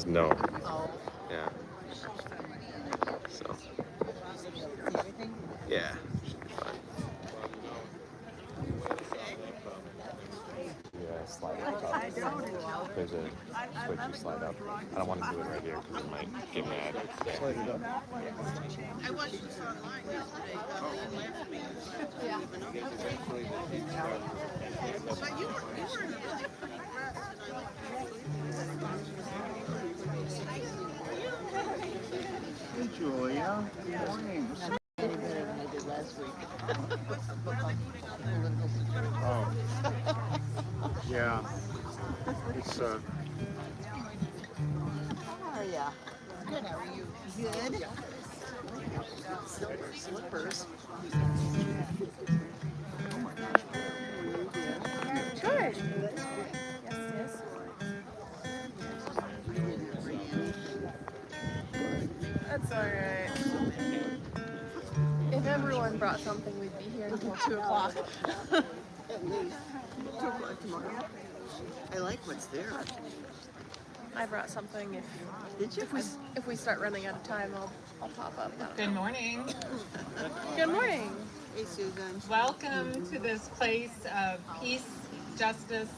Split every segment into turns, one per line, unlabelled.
says no.
Oh.
Yeah. So. Yeah. Should be fine. Yeah, slide up. There's a switch you slide up. I don't want to do it right here because it might get mad. Slide it up.
I watched this online yesterday. Last week.
Yeah.
But you were in a really pretty dress, and I like
Hey, Julia. Good morning.
Any better than I did last week.
Oh. Yeah. It's
How are ya?
Good, how are you?
Good. Silver slippers.
Good. Yes, yes. That's alright. If everyone brought something, we'd be here until 2 o'clock.
At least 2 o'clock tomorrow. I like what's there.
I brought something.
Did you?
If we start running out of time, I'll pop up.
Good morning.
Good morning.
Hey, Susan.
Welcome to this place of peace, justice,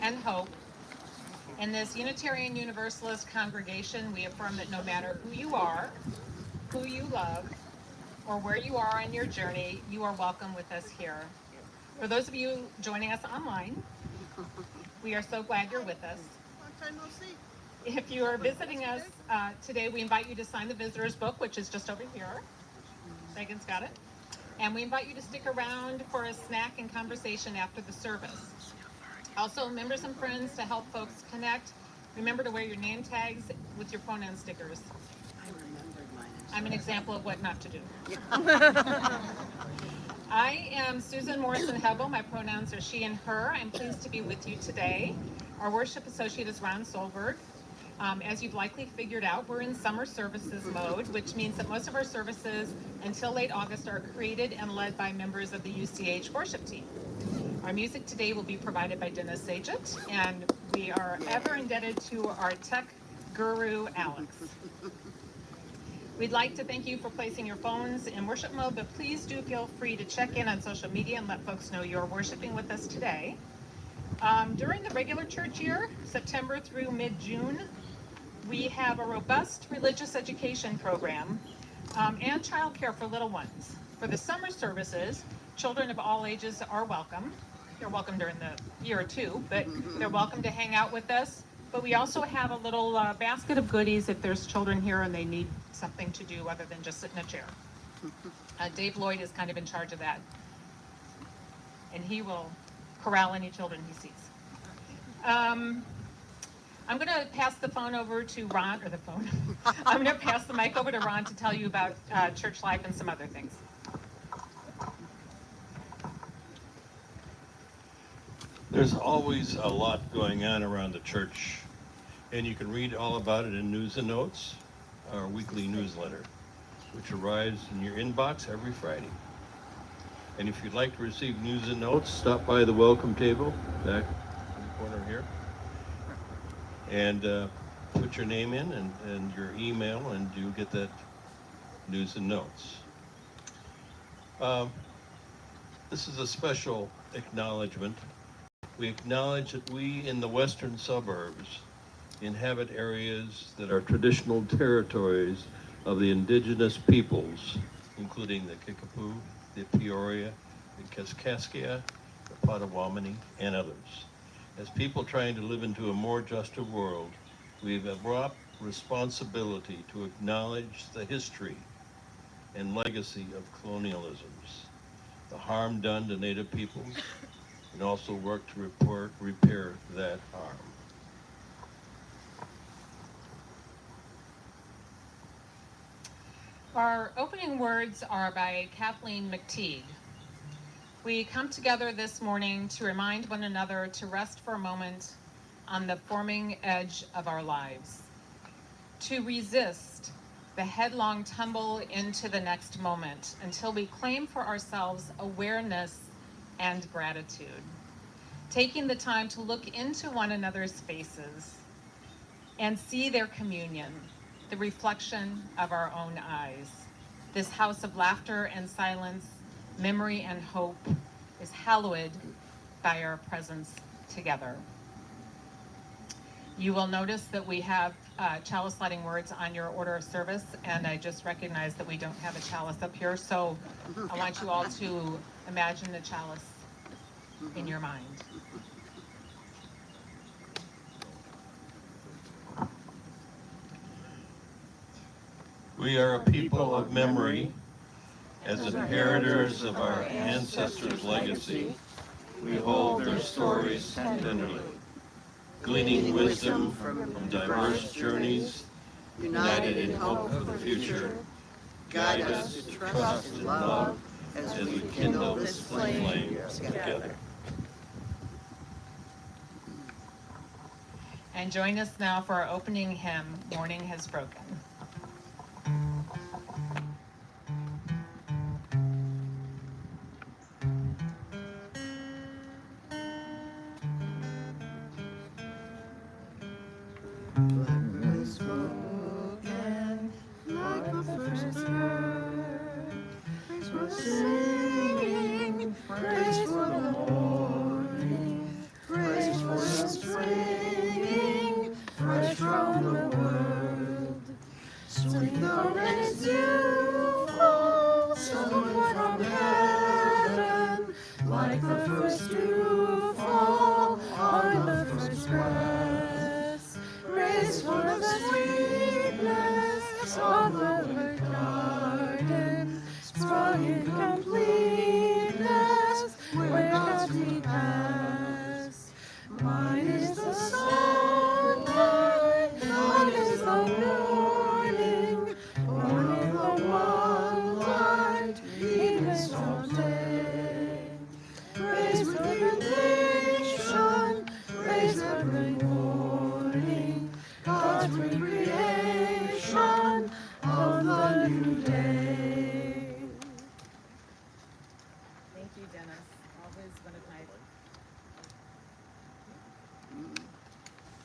and hope. In this Unitarian Universalist congregation, we affirm that no matter who you are, who you love, or where you are on your journey, you are welcome with us here. For those of you joining us online, we are so glad you're with us.
Long time no see.
If you are visiting us today, we invite you to sign the visitor's book, which is just over here. Megan's got it. And we invite you to stick around for a snack and conversation after the service. Also, members and friends, to help folks connect, remember to wear your name tags with your pronoun stickers.
I remembered mine.
I'm an example of what not to do. I am Susan Morrison-Hebel. My pronouns are she and her. I'm pleased to be with you today. Our worship associate is Ron Solberg. As you've likely figured out, we're in summer services mode, which means that most of our services until late August are created and led by members of the UCH worship team. Our music today will be provided by Dennis Sajit, and we are ever indebted to our tech guru, Alex. We'd like to thank you for placing your phones in worship mode, but please do feel free to check in on social media and let folks know you're worshiping with us today. During the regular church year, September through mid-June, we have a robust religious education program and childcare for little ones. For the summer services, children of all ages are welcome. They're welcome during the year too, but they're welcome to hang out with us. But we also have a little basket of goodies if there's children here and they need something to do other than just sit in a chair. Dave Lloyd is kind of in charge of that. And he will corral any children he sees. I'm going to pass the phone over to Ron, or the phone. I'm going to pass the mic over to Ron to tell you about church life and some other things.
There's always a lot going on around the church, and you can read all about it in News and Notes, our weekly newsletter, which arrives in your inbox every Friday. And if you'd like to receive News and Notes, stop by the welcome table back in the corner here, and put your name in and your email, and you'll get that News and Notes. This is a special acknowledgement. We acknowledge that we in the western suburbs inhabit areas that are traditional territories of the indigenous peoples, including the Kickapoo, the Peoria, the Kaskaskia, the Potawatomi, and others. As people trying to live into a more just world, we have a broad responsibility to acknowledge the history and legacy of colonialisms, the harm done to Native peoples, and also work to repair that harm.
Our opening words are by Kathleen McTeague. We come together this morning to remind one another to rest for a moment on the forming edge of our lives, to resist the headlong tumble into the next moment until we claim for ourselves awareness and gratitude, taking the time to look into one another's faces and see their communion, the reflection of our own eyes. This house of laughter and silence, memory and hope is hallowed by our presence together. You will notice that we have chalice lighting words on your order of service, and I just recognize that we don't have a chalice up here, so I want you all to imagine the chalice in your mind.
We are a people of memory. As inheritors of our ancestors' legacy, we hold their stories tenderly, gleaning wisdom from diverse journeys, united in hope for the future. Guide us to trust and love as we kindle this flame together.
And join us now for our opening hymn, Morning Has Broken.
Blackbird spoken like the first bird. Praise for the singing, praise for the morning, praise for the springing, fresh from the world. Sweet the rain's dew fall, somewhere from heaven, like the first dew fall on the first grass. Praise for the sweetness of the garden, sprung in completeness where God's we pass. Mine is the sunlight, mine is the morning, born in the one light, evenest from day. Praise for the nation, praise every morning, God's recreation of the new day.
Thank you, Dennis. Always one of my.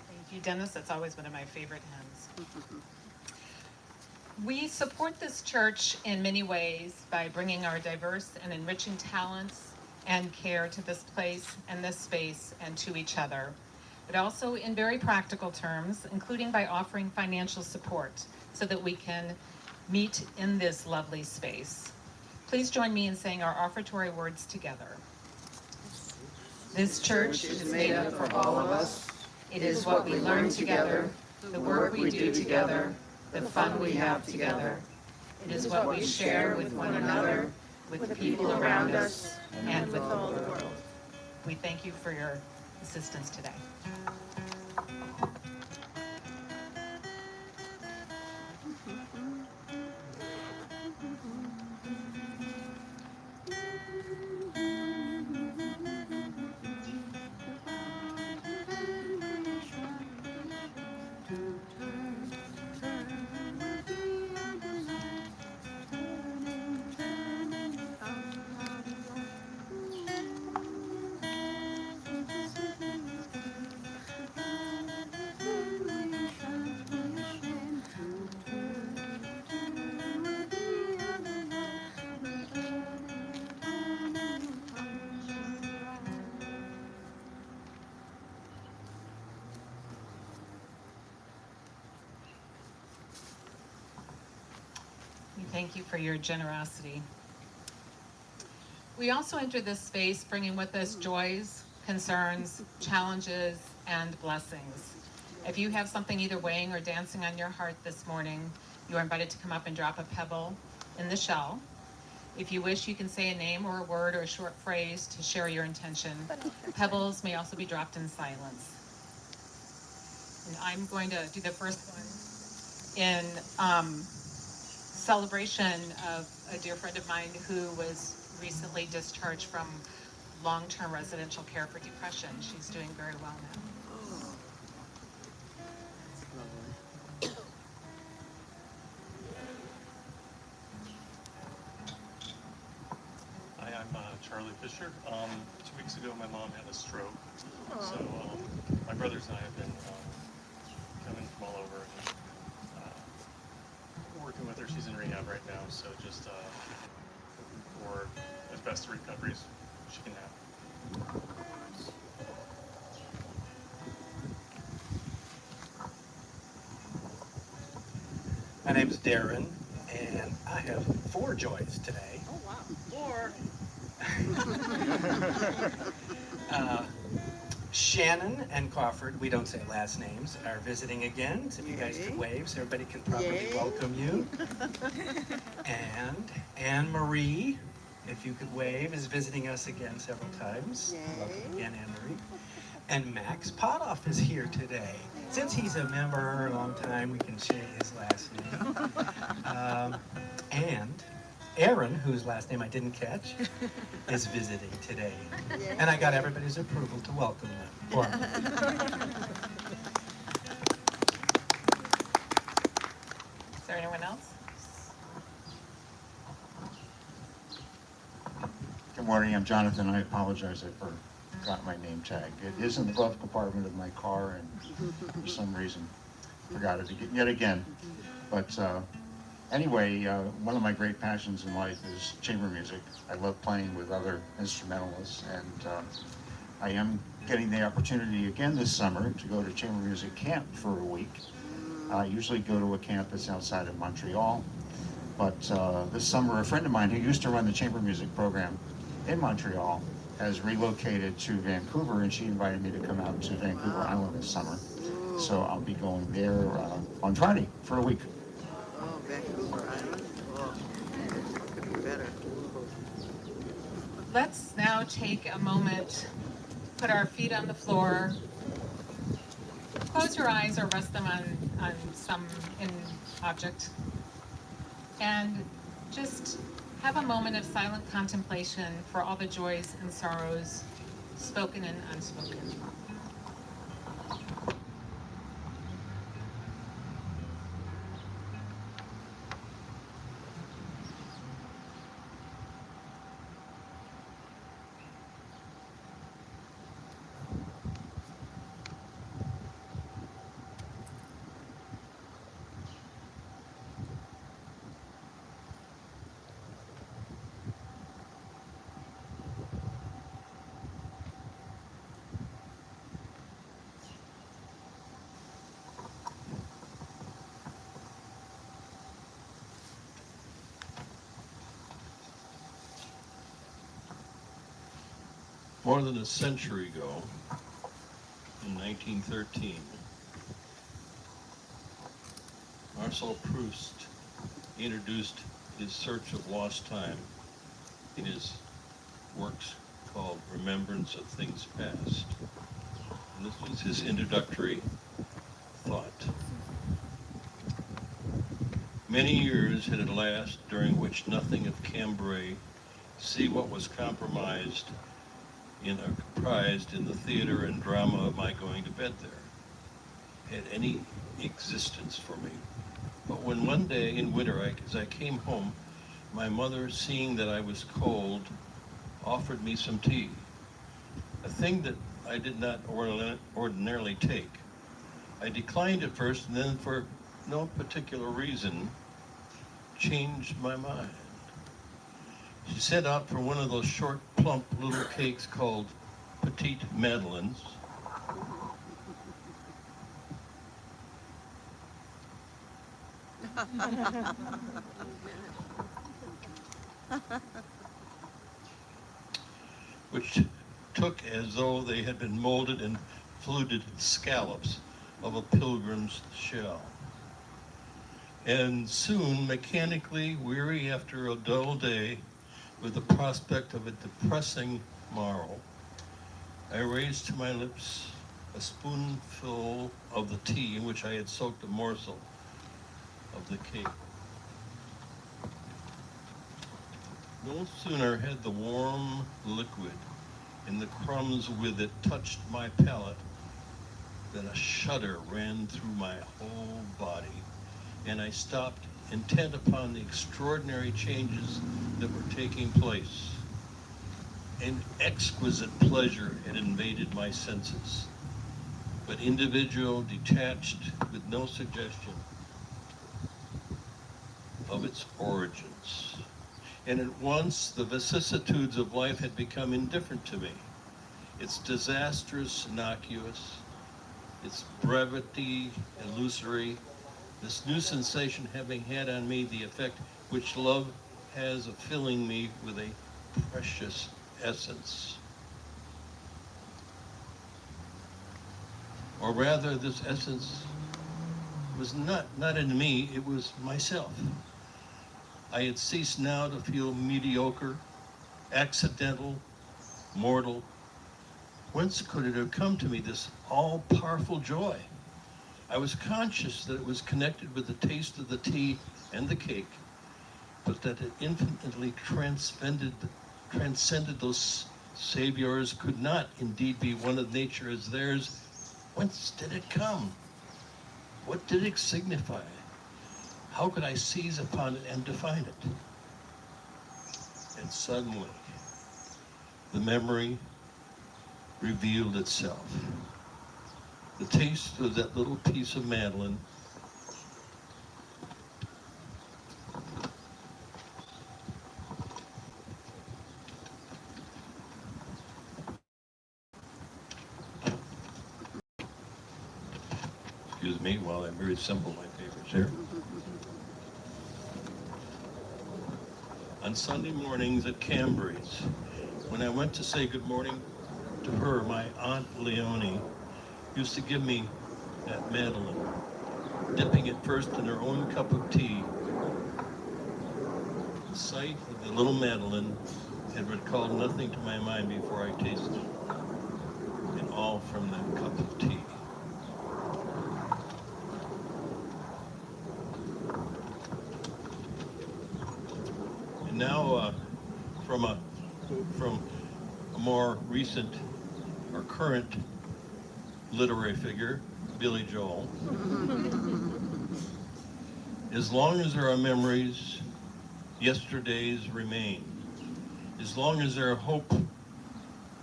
Thank you, Dennis. That's always one of my favorite hymns. We support this church in many ways by bringing our diverse and enriching talents and care to this place and this space and to each other, but also in very practical terms, including by offering financial support so that we can meet in this lovely space. Please join me in saying our offertory words together. This church is made up for all of us. It is what we learn together, the work we do together, the fun we have together. It is what we share with one another, with the people around us, and with the whole world. We thank you for your assistance today. We thank you for your generosity. We also enter this space bringing with us joys, concerns, challenges, and blessings. If you have something either weighing or dancing on your heart this morning, you are invited to come up and drop a pebble in the shell. If you wish, you can say a name or a word or a short phrase to share your intention. Pebbles may also be dropped in silence. And I'm going to do the first one in celebration of a dear friend of mine who was recently discharged from long-term residential care for depression. She's doing very well now.
Hi, I'm Charlie Fisher. 2 weeks ago, my mom had a stroke. So my brothers and I have been coming from all all over and working with her. She's in rehab right now, so just looking for as best recovery as she can have.
My name's Darren, and I have 4 joys today.
Oh, wow.
4. Shannon and Crawford, we don't say last names, are visiting again. So if you guys could wave so everybody can properly welcome you. And Anne Marie, if you could wave, is visiting us again several times.
Yay.
Welcome again, Anne Marie. And Max Potoff is here today. Since he's a member a long time, we can say his last name. And Aaron, whose last name I didn't catch, is visiting today. And I got everybody's approval to welcome them.
Is there anyone else?
Good morning, I'm Jonathan. I apologize, I forgot my name tag. It is in the glove compartment of my car, and for some reason forgot it yet again. But anyway, one of my great passions in life is chamber music. I love playing with other instrumentalists, and I am getting the opportunity again this summer to go to chamber music camp for a week. I usually go to a camp that's outside of Montreal, but this summer a friend of mine who used to run the chamber music program in Montreal has relocated to Vancouver, and she invited me to come out to Vancouver Island this summer. So I'll be going there on Friday for a week.
Oh, Vancouver Island. Oh, could be better.
Let's now take a moment, put our feet on the floor, close your eyes or rest them on some object, and just have a moment of silent contemplation for all the joys and sorrows, spoken and unspoken.
More than a century ago, in 1913, Marcel Proust introduced his search of lost time in his works called Remembrance of Things Past. And this was his introductory thought. Many years had elapsed during which nothing of Cambrai, see what was compromised comprised in the theater and drama of my going to bed there, had any existence for me. But when one day in winter, as I came home, my mother, seeing that I was cold, offered me some tea, a thing that I did not ordinarily take. I declined at first, and then for no particular reason, changed my mind. She set out for one of those short, plump little cakes called Petite Madeleines. Which took as though they had been molded and fluted scallops of a pilgrim's shell. And soon, mechanically, weary after a dull day, with the prospect of a depressing morrow, I raised to my lips a spoonful of the tea in which I had soaked a morsel of the cake. No sooner had the warm liquid and the crumbs with it touched my palate than a shudder ran through my whole body, and I stopped, intent upon the extraordinary changes that were taking place. An exquisite pleasure had invaded my senses. but individual, detached, with no suggestion of its origins. And at once the vicissitudes of life had become indifferent to me. Its disastrous, innocuous, its brevity illusory, this new sensation having had on me the effect which love has of filling me with a precious essence. Or rather, this essence was not in me, it was myself. I had ceased now to feel mediocre, accidental, mortal. Whence could it have come to me, this all-powerful joy? I was conscious that it was connected with the taste of the tea and the cake, but that it infinitely transcended those saviors, could not indeed be one of nature as theirs. Whence did it come? What did it signify? How could I seize upon it and define it? And suddenly, the memory revealed itself. The taste of that little piece of Madeline excuse me while I very assemble my papers here. On Sunday mornings at Cambry's, when I went to say good morning to her, my Aunt Leonie used to give me that Madeline, dipping it first in her own cup of tea. The sight of the little Madeline had recalled nothing to my mind before I tasted it, and all from that cup of tea. And now, from a more recent or current literary figure, Billy Joel. As long as there are memories, yesterdays remain. As long as there are hope,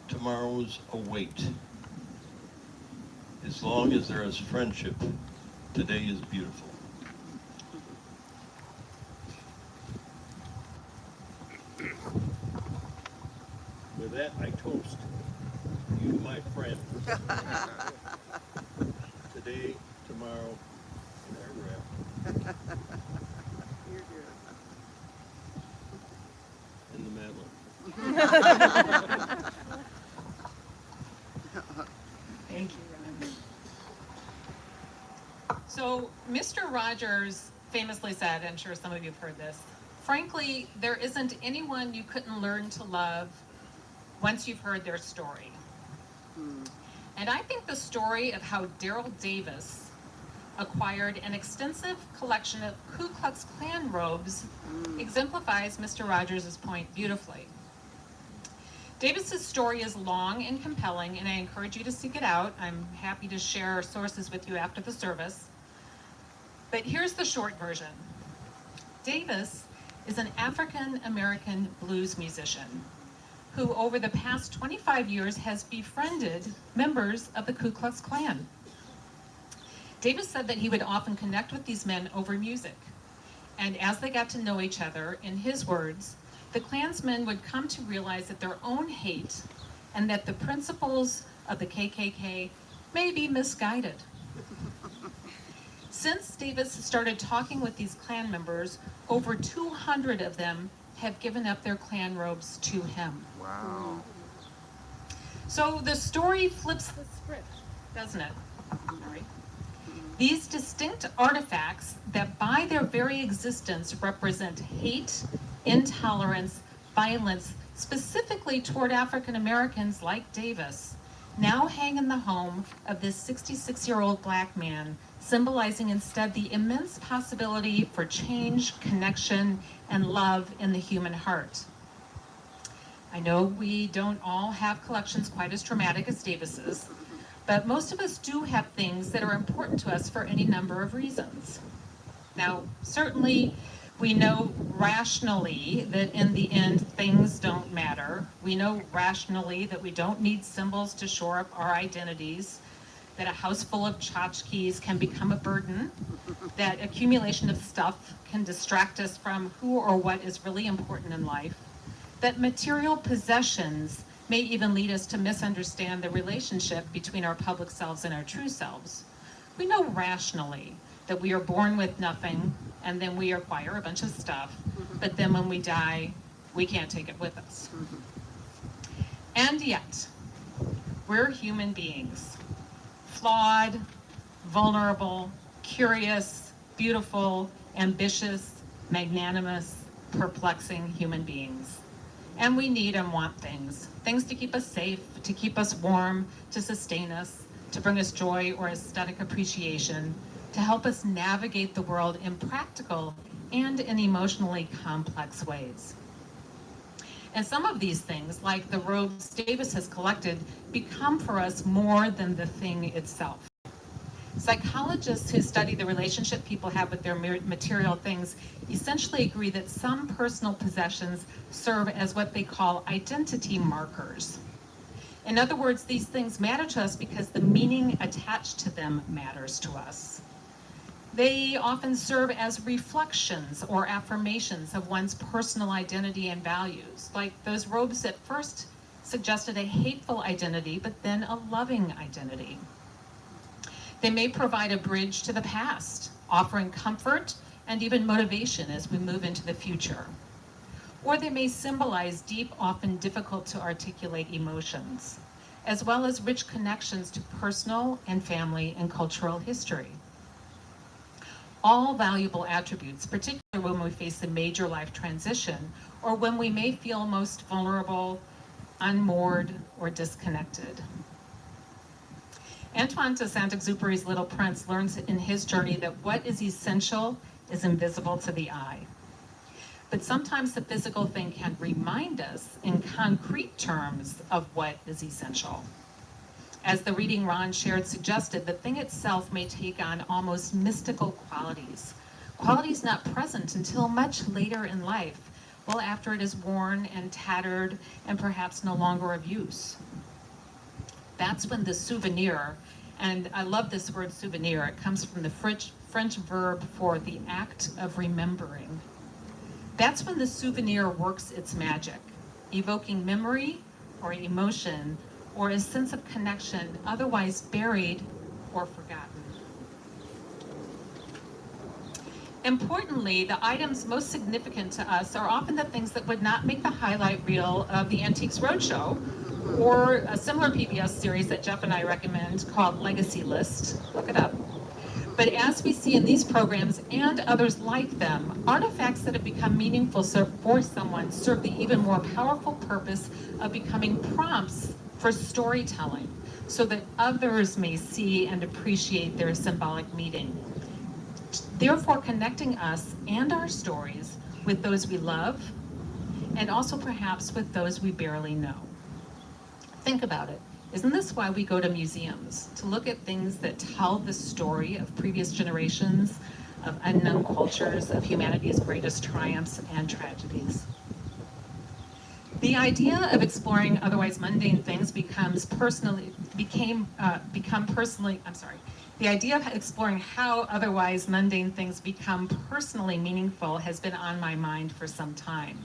tomorrows await. As long as there is friendship, today is beautiful. With that, I toast you, my friend. Today, tomorrow, and ever after.
You're good.
In the Madeline.
Thank you, Ron. So, Mr. Rogers famously said, I'm sure some of you have heard this, frankly, there isn't anyone you couldn't learn to love once you've heard their story. And I think the story of how Daryl Davis acquired an extensive collection of Ku Klux Klan robes exemplifies Mr. Rogers' point beautifully. Davis's story is long and compelling, and I encourage you to seek it out. I'm happy to share sources with you after the service. But here's the short version. Davis is an African-American blues musician who over the past 25 years has befriended members of the Ku Klux Klan. Davis said that he would often connect with these men over music. And as they got to know each other, in his words, the Klansmen would come to realize that their own hate and that the principles of the KKK may be misguided. Since Davis started talking with these Klan members, over 200 of them have given up their Klan robes to him.
Wow.
So the story flips the script, doesn't it? Sorry. These distinct artifacts that by their very existence represent hate, intolerance, violence, specifically toward African Americans like Davis, now hang in the home of this 66-year-old black man, symbolizing instead the immense possibility for change, connection, and love in the human heart. I know we don't all have collections quite as traumatic as Davis's, but most of us do have things that are important to us for any number of reasons. Now, certainly, we know rationally that in the end, things don't matter. We know rationally that we don't need symbols to shore up our identities. that a house full of tchotchkes can become a burden, that accumulation of stuff can distract us from who or what is really important in life, that material possessions may even lead us to misunderstand the relationship between our public selves and our true selves. We know rationally that we are born with nothing and then we acquire a bunch of stuff, but then when we die, we can't take it with us. And yet, we're human beings, flawed, vulnerable, curious, beautiful, ambitious, magnanimous, perplexing human beings. And we need and want things. Things to keep us safe, to keep us warm, to sustain us, to bring us joy or aesthetic appreciation, to help us navigate the world in practical and in emotionally complex ways. And some of these things, like the robes Davis has collected, become for us more than the thing itself. Psychologists who study the relationship people have with their material things essentially agree that some personal possessions serve as what they call identity markers. In other words, these things matter to us because the meaning attached to them matters to us. They often serve as reflections or affirmations of one's personal identity and values, like those robes at first suggested a hateful identity, but then a loving identity. They may provide a bridge to the past, offering comfort and even motivation as we move into the future. Or they may symbolize deep, often difficult to articulate emotions, as well as rich connections to personal and family and cultural history. All valuable attributes, particularly when we face a major life transition or when we may feel most vulnerable, unmoored, or disconnected. Antoine de Saint-Exupéry's Little Prince learns in his journey that what is essential is invisible to the eye. But sometimes the physical thing can remind us in concrete terms of what is essential. As the reading Ron shared suggested, the thing itself may take on almost mystical qualities, qualities not present until much later in life, well after it is worn and tattered and perhaps no longer of use. That's when the souvenir, and I love this word souvenir, it comes from the French verb for the act of remembering. That's when the souvenir works its magic, evoking memory or emotion or a sense of connection otherwise buried or forgotten. Importantly, the items most significant to us are often the things that would not make the highlight reel of the Antiques Roadshow or a similar PBS series that Jeff and I recommend called Legacy List. Look it up. But as we see in these programs and others like them, artifacts that have become meaningful for someone serve the even more powerful purpose of becoming prompts for storytelling so that others may see and appreciate their symbolic meaning. Therefore, connecting us and our stories with those we love and also perhaps with those we barely know. Think about it. Isn't this why we go to museums? To look at things that tell the story of previous generations, of unknown cultures, of humanity's greatest triumphs and tragedies. The idea of exploring otherwise mundane things the idea of exploring how otherwise mundane things become personally meaningful has been on my mind for some time.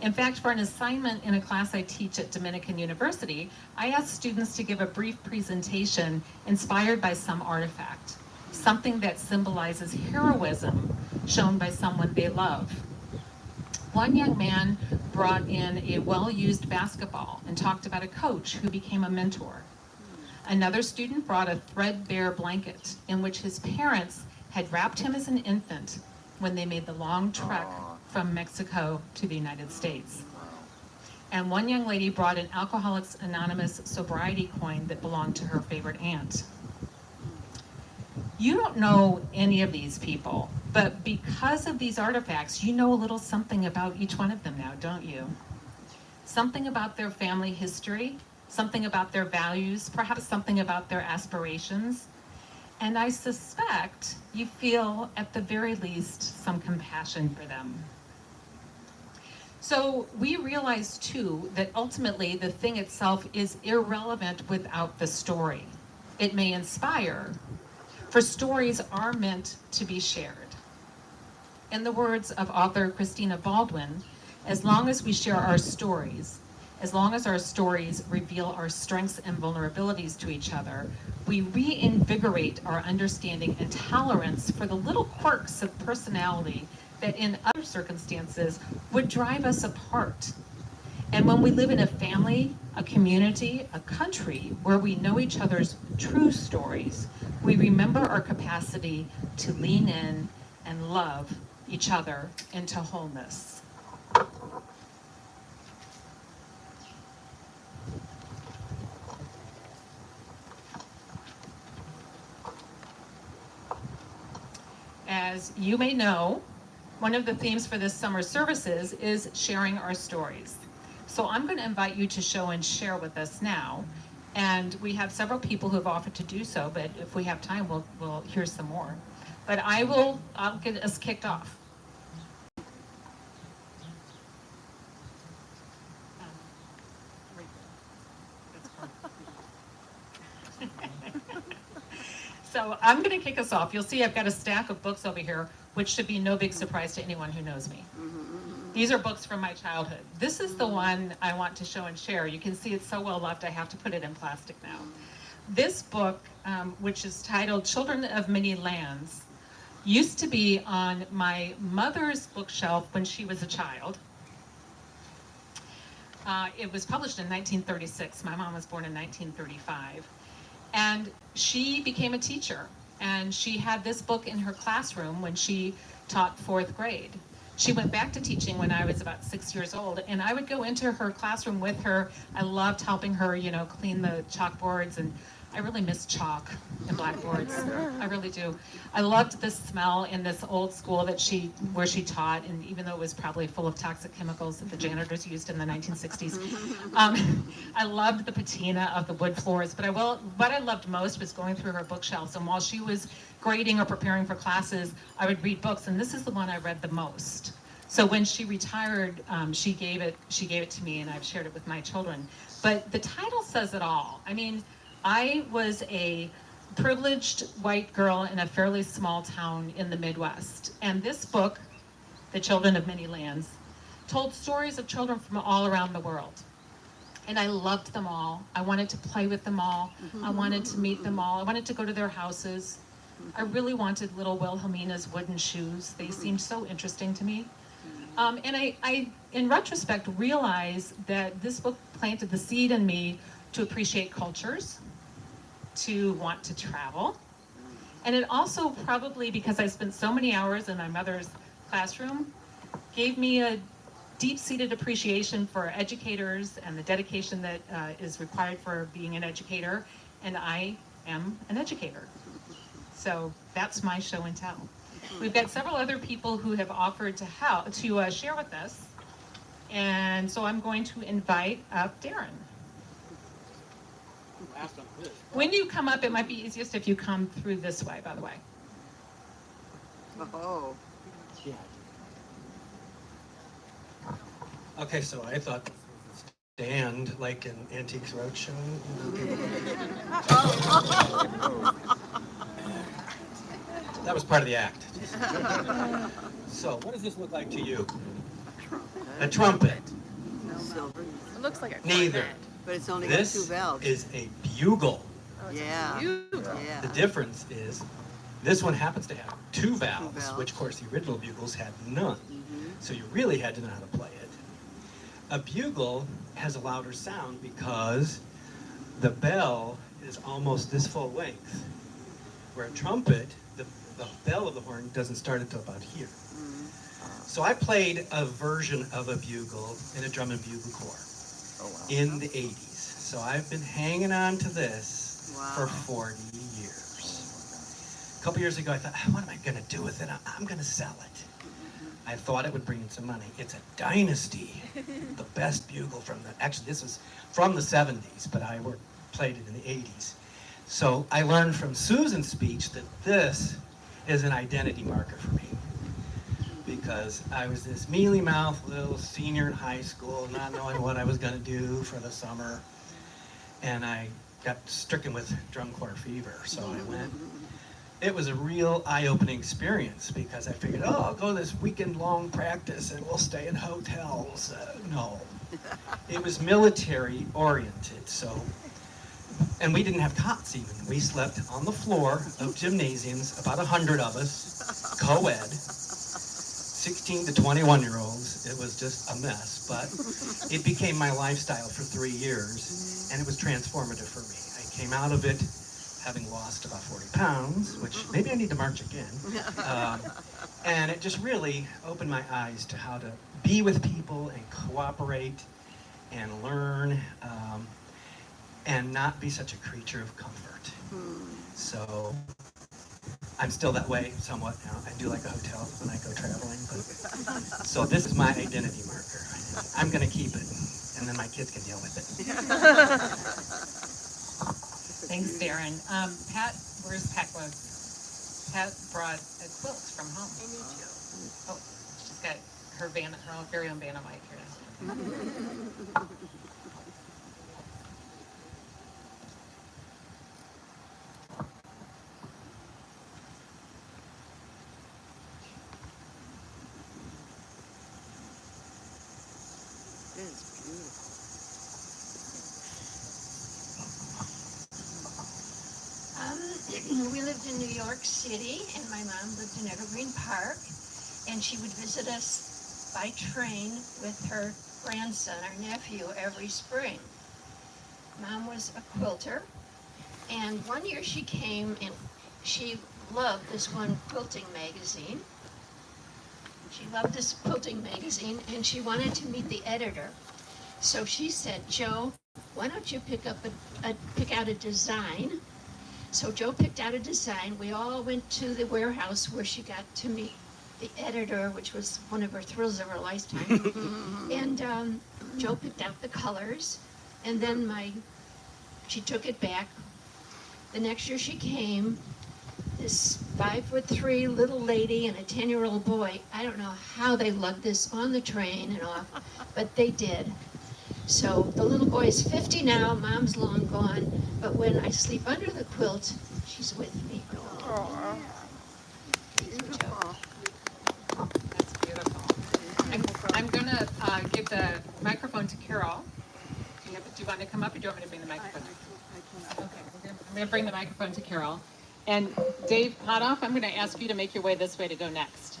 In fact, for an assignment in a class I teach at Dominican University, I asked students to give a brief presentation inspired by some artifact, something that symbolizes heroism shown by someone they love. One young man brought in a well-used basketball and talked about a coach who became a mentor. Another student brought a threadbare blanket in which his parents had wrapped him as an infant when they made the long trek from Mexico to the United States. And one young lady brought an Alcoholics Anonymous sobriety coin that belonged to her favorite aunt. You don't know any of these people, but because of these artifacts, you know a little something about each one of them now, don't you? Something about their family history, something about their values, perhaps something about their aspirations. And I suspect you feel, at the very least, some compassion for them. So we realize, too, that ultimately the thing itself is irrelevant without the story. It may inspire, for stories are meant to be shared. In the words of author Christina Baldwin, as long as we share our stories, as long as our stories reveal our strengths and vulnerabilities to each other, we reinvigorate our understanding and tolerance for the little quirks of personality that in other circumstances would drive us apart. And when we live in a family, a community, a country where we know each other's true stories, we remember our capacity to lean in and love each other into wholeness. As you may know, one of the themes for this summer services is sharing our stories. So I'm going to invite you to show and share with us now. And we have several people who have offered to do so, but if we have time, we'll hear some more. But I'll get us kicked off. So I'm going to kick us off. You'll see I've got a stack of books over here, which should be no big surprise to anyone who knows me. These are books from my childhood. This is the one I want to show and share. You can see it's so well loved, I have to put it in plastic now. This book, which is titled Children of Many Lands, used to be on my mother's bookshelf when she was a child. It was published in 1936. My mom was born in 1935. And she became a teacher, and she had this book in her classroom when she taught 4th grade. She went back to teaching when I was about 6 years old, and I would go into her classroom with her. I loved helping her, clean the chalkboards, and I really miss chalk and blackboards. I really do. I loved the smell in this old school where she taught, and even though it was probably full of toxic chemicals that the janitors used in the 1960s. I loved the patina of the wood floors, but what I loved most was going through her bookshelves, and while she was grading or preparing for classes, I would read books, and this is the one I read the most. So when she retired, she gave it to me, and I've shared it with my children. But the title says it all. I mean, I was a privileged white girl in a fairly small town in the Midwest. And this book, The Children of Many Lands, told stories of children from all around the world. And I loved them all. I wanted to play with them all. I wanted to meet them all. I wanted to go to their houses. I really wanted little Wilhelmina's wooden shoes. They seemed so interesting to me. And I, in retrospect, realized that this book planted the seed in me to appreciate cultures, to want to travel. And it also probably, because I spent so many hours in my mother's classroom, gave me a deep-seated appreciation for educators and the dedication that is required for being an educator. And I am an educator. So that's my show and tell. We've got several other people who have offered to help to share with us. And so I'm going to invite up Darren. When you come up, it might be easiest if you come through this way, by the way.
Oh.
Okay, so I thought stand like an Antiques Roadshow. That was part of the act. So, what does this look like to you? A trumpet.
No, silver.
It looks like a
Neither.
cornet.
But it's only got 2
This
valves.
is a bugle.
Oh, it's
Yeah.
beautiful.
Yeah.
The difference is this one happens to have 2 valves,
valves.
which of course the original bugles had none. So you really had to know how to play it. A bugle has a louder sound because the bell is almost this full length, where a trumpet, the bell of the horn doesn't start until about here. So I played a version of a bugle in a drum and bugle corps in the 80s. So I've been hanging on to this for 40 years. A couple years ago, I thought, what am I going to do with it? I'm going to sell it. I thought it would bring in some money. It's a dynasty, the best bugle actually this was from the 70s, but I played it in the 80s. So I learned from Susan's speech that this is an identity marker for me. Because I was this mealy-mouthed little senior in high school, not knowing what I was going to do for the summer. And I got stricken with drum corps fever, so I went. It was a real eye-opening experience because I figured, oh, I'll go to this weekend-long practice and we'll stay in hotels. No, it was military-oriented, so, and we didn't have cots even. We slept on the floor of gymnasiums, about 100 of us, co-ed, 16 to 21-year-olds. It was just a mess, but it became my lifestyle for 3 years, and it was transformative for me. I came out of it having lost about 40 pounds, which maybe I need to march again. And it just really opened my eyes to how to be with people and cooperate and learn and not be such a creature of comfort. So I'm still that way somewhat now. I do like a hotel when I go traveling. But, so this is my identity marker. I'm going to keep it, and then my kids can deal with it.
Thanks, Darren. Pat, where's Pat Glove? Pat brought a quilt from home. I need you. Oh, she's got her own very own Vanna mic here.
It's beautiful.
We lived in New York City, and my mom lived in Evergreen Park, and she would visit us by train with her grandson, our nephew, every spring. Mom was a quilter, and one year she came and she loved this one quilting magazine. She loved this quilting magazine, and she wanted to meet the editor. So she said, Joe, why don't you pick out a design? So Joe picked out a design. We all went to the warehouse where she got to meet the editor, which was one of her thrills of her lifetime. And Joe picked out the colors, and then she took it back. The next year she came, this 5'3" little lady and a 10-year-old boy. I don't know how they lugged this on the train and off, but they did. So the little boy is 50 now, mom's long gone, but when I sleep under the quilt, she's with me.
Aww. Beautiful.
That's beautiful. I'm going to give the microphone to Carol. Do you want to come up, or do you want me to bring the microphone? Okay, I'm going to bring the microphone to Carol. And Dave Potoff, I'm going to ask you to make your way this way to go next.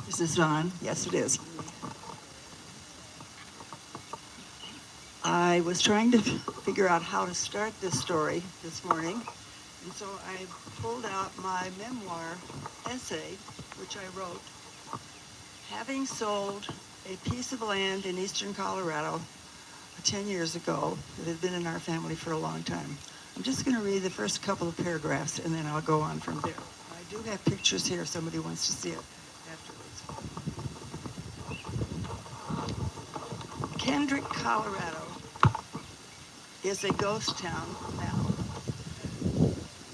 Is this on? Yes, it is. I was trying to figure out how to start this story this morning, and so I pulled out my memoir essay, which I wrote, having sold a piece of land in eastern Colorado 10 years ago that had been in our family for a long time. I'm just going to read the first couple of paragraphs, and then I'll go on from there. I do have pictures here if somebody wants to see it afterwards. Kendrick, Colorado is a ghost town now,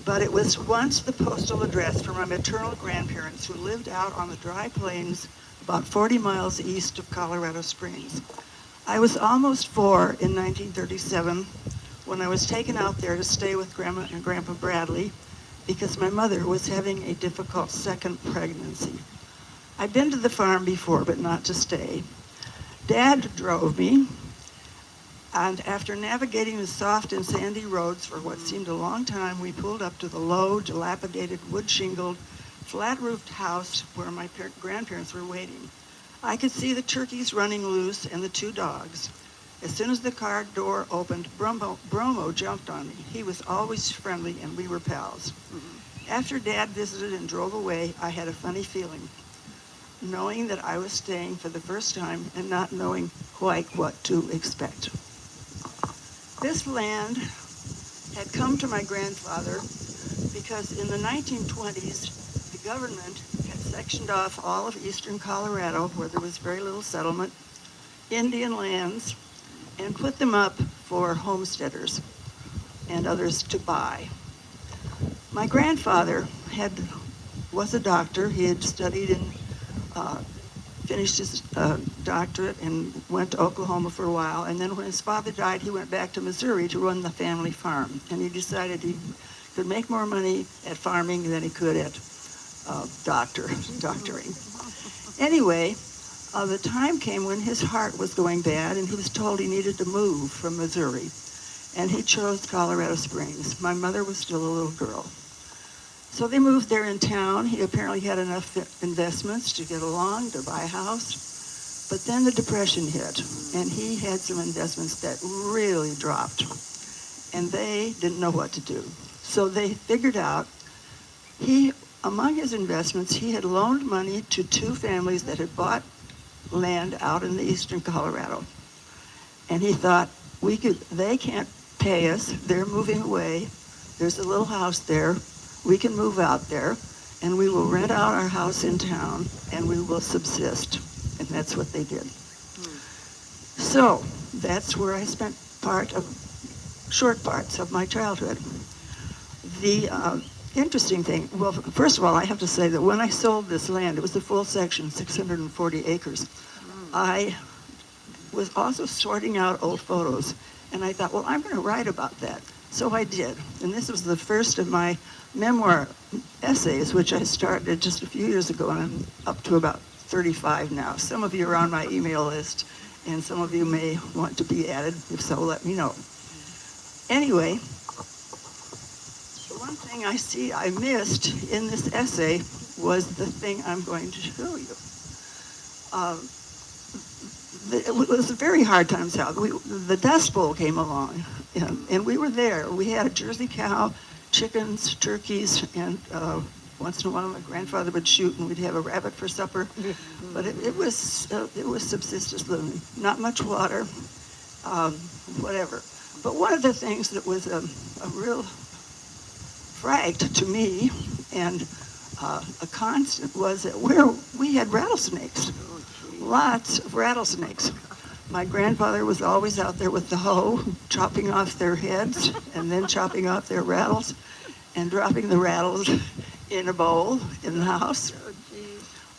but it was once the postal address for my maternal grandparents who lived out on the dry plains about 40 miles east of Colorado Springs. I was almost 4 in 1937 when I was taken out there to stay with Grandma and Grandpa Bradley because my mother was having a difficult second pregnancy. I'd been to the farm before, but not to stay. Dad drove me, and after navigating the soft and sandy roads for what seemed a long time, we pulled up to the low, dilapidated, wood-shingled, flat-roofed house where my grandparents were waiting. I could see the turkeys running loose and the 2 dogs. As soon as the car door opened, Bromo jumped on me. He was always friendly, and we were pals. After Dad visited and drove away, I had a funny feeling, knowing that I was staying for the first time and not knowing quite what to expect. This land had come to my grandfather because in the 1920s, the government had sectioned off all of eastern Colorado, where there was very little settlement, Indian lands, and put them up for homesteaders and others to buy. My grandfather was a doctor. He had studied in finished his doctorate and went to Oklahoma for a while. And then when his father died, he went back to Missouri to run the family farm. And he decided he could make more money at farming than he could at doctoring. Anyway, the time came when his heart was going bad, and he was told he needed to move from Missouri. And he chose Colorado Springs. My mother was still a little girl. So they moved there in town. He apparently had enough investments to get along, to buy a house. But then the Depression hit, and he had some investments that really dropped. And they didn't know what to do. So they figured out, among his investments, he had loaned money to 2 families that had bought land out in the eastern Colorado. And he thought, they can't pay us, they're moving away, there's a little house there, we can move out there, and we will rent out our house in town, and we will subsist. And that's what they did. So that's where I spent short parts of my childhood. The interesting thing, well, first of all, I have to say that when I sold this land, it was the full section, 640 acres. I was also sorting out old photos, and I thought, well, I'm going to write about that. So I did, and this was the first of my memoir essays, which I started just a few years ago, and I'm up to about 35 now. Some of you are on my email list, and some of you may want to be added. If so, let me know. Anyway, the one thing I missed in this essay was the thing I'm going to show you. It was a very hard times out. The Dust Bowl came along, and we were there. We had a Jersey cow, chickens, turkeys, and once in a while my grandfather would shoot, and we'd have a rabbit for supper. But it was subsistence living. Not much water, whatever. But one of the things that was a real fright to me and a constant was that we had rattlesnakes. Lots of rattlesnakes. My grandfather was always out there with the hoe, chopping off their heads and then chopping off their rattles and dropping the rattles in a bowl in the house.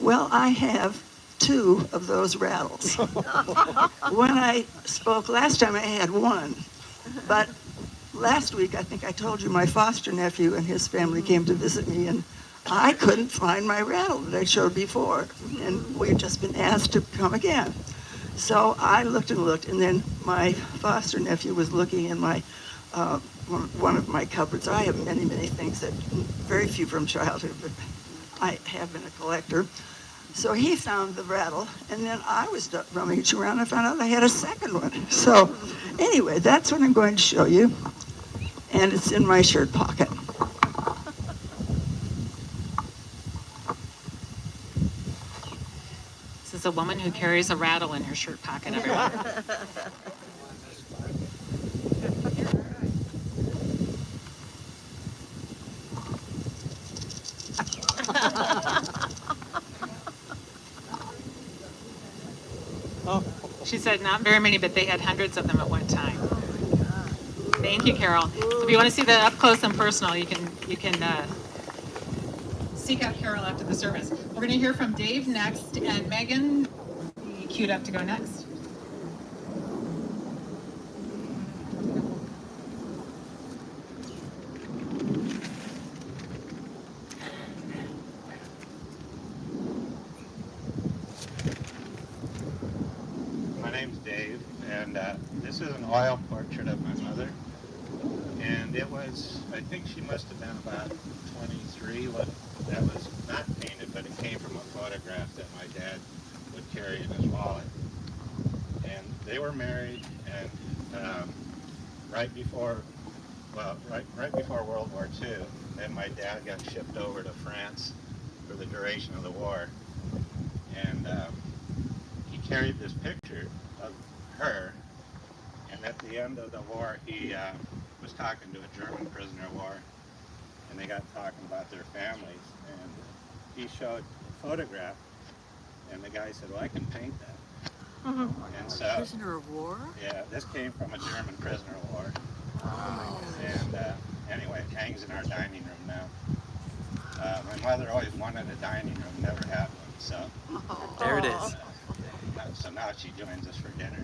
Well, I have 2 of those rattles. When I spoke last time, I had 1. But last week, I think I told you my foster nephew and his family came to visit me, and I couldn't find my rattle that I showed before, and we've just been asked to come again. So I looked and looked, and then my foster nephew was looking in my one of my cupboards. I have many, many things that very few from childhood, but I have been a collector. So he found the rattle, and then I was rummaging around and found out I had a second one. So anyway, that's what I'm going to show you, and it's in my shirt pocket.
This is a woman who carries a rattle in her shirt pocket, everyone. She said not very many, but they had hundreds of them at one time. Thank you, Carol. So if you want to see the up close and personal, you can seek out Carol after the service. We're going to hear from Dave next, and Megan, be queued up to go next.
My name's Dave, and this is an oil portrait of my mother. And it was, I think she must have been about 23 when that was not painted, but it came from a photograph that my dad would carry in his wallet. And they were married, and right before World War II, then my dad got shipped over to France for the duration of the war. And he carried this picture of her, and at the end of the war, he was talking to a German prisoner of war, and they got talking about their families, and he showed a photograph, and the guy said, well, I can paint that. And so,
Prisoner of war?
yeah, this came from a German prisoner of war.
Oh.
And anyway, it hangs in our dining room now. My mother always wanted a dining room, never had one. So,
There it is.
so now she joins us for dinner.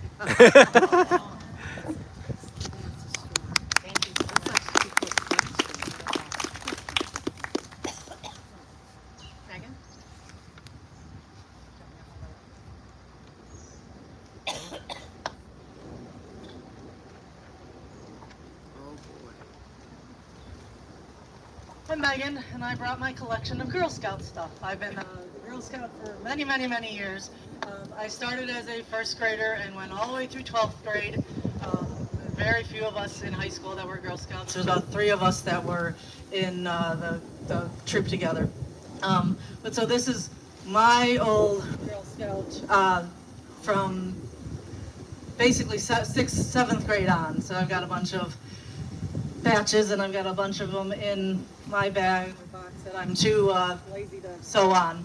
Thank you so much. Megan?
I'm Megan, and I brought my collection of Girl Scout stuff. I've been a Girl Scout for many, many, many years. I started as a first grader and went all the way through 12th grade. Very few of us in high school that were Girl Scouts. There's about 3 of us that were in the troop together. But so this is my old Girl Scout from basically 6th, 7th grade on. So I've got a bunch of patches, and I've got a bunch of them in my bag box that I'm too lazy to sew on.